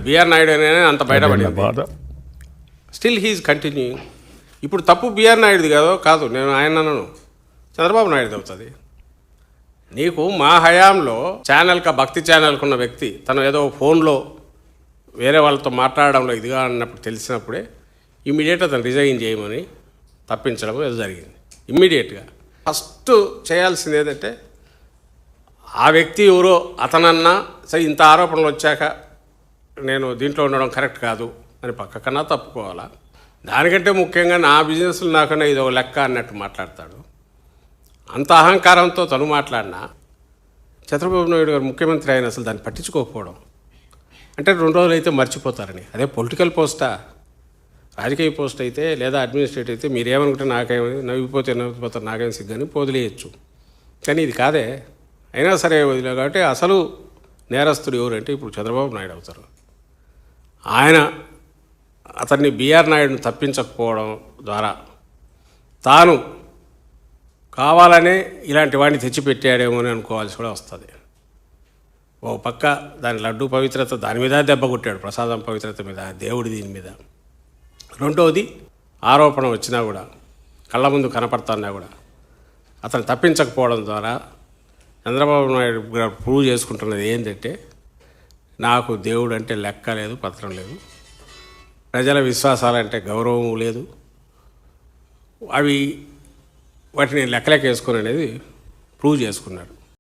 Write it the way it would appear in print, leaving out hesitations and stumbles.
BR Naidu అనే అంత బయటపడింది. Still he's continuing. ఇప్పుడు తప్పు బిఆర్ నాయుడుది కాదు నేను ఆయన అన్నాను, చంద్రబాబు నాయుడుది అవుతుంది. నీకు మా హయాంలో భక్తి ఛానల్కి ఉన్న వ్యక్తి తను ఏదో ఫోన్లో వేరే వాళ్ళతో మాట్లాడడంలో ఇదిగా అన్నప్పుడు తెలిసినప్పుడే ఇమ్మీడియట్గా అతను రిజైన్ చేయమని తప్పించడం ఏదో జరిగింది. ఇమ్మీడియట్గా ఫస్ట్ చేయాల్సింది ఏంటంటే ఆ వ్యక్తి ఎవరో అతనన్నా సరే ఇంత ఆరోపణలు వచ్చాక నేను దీంట్లో ఉండడం కరెక్ట్ కాదు అని పక్కకన్నా తప్పుకోవాలా. దానికంటే ముఖ్యంగా నా బిజినెస్లు నాకన్నా ఇది ఒక లెక్క అన్నట్టు మాట్లాడతాడు. అంత అహంకారంతో తను మాట్లాడినా చంద్రబాబు నాయుడు గారు ముఖ్యమంత్రి అయిన అసలు దాన్ని పట్టించుకోకపోవడం అంటే 2 రోజులు అయితే మర్చిపోతారని. అదే పొలిటికల్ పోస్టా, రాజకీయ పోస్ట్ అయితే లేదా అడ్మినిస్ట్రేటివ్ అయితే మీరేమనుకుంటే నాకేమని నవ్విపోతారు, నాకేం సిగ్గని వదిలేయచ్చు. కానీ ఇది కాదే. అయినా సరే వదిలే కాబట్టి అసలు నేరస్తుడు ఎవరంటే ఇప్పుడు చంద్రబాబు నాయుడు అవుతారు. అతన్ని బిఆర్ నాయుడుని తప్పించకపోవడం ద్వారా తాను కావాలనే ఇలాంటి వాడిని తెచ్చిపెట్టాడేమో అని అనుకోవాల్సి కూడా వస్తుంది. ఓ పక్క దాని లడ్డు పవిత్రత దాని మీద దెబ్బ కొట్టాడు, ప్రసాదం పవిత్రత మీద, దేవుడి దీని మీద. రెండవది ఆరోపణ వచ్చినా కూడా కళ్ళ ముందు కనపడుతున్నా కూడా అతను తప్పించకపోవడం ద్వారా చంద్రబాబు నాయుడు ప్రూవ్ చేసుకుంటున్నది ఏంటంటే నాకు దేవుడు అంటే లెక్క లేదు, పత్రం లేదు, ప్రజల విశ్వాసాలంటే గౌరవం లేదు, వాటిని లెక్కలేక వేసుకుని అనేది ప్రూవ్ చేసుకున్నాడు.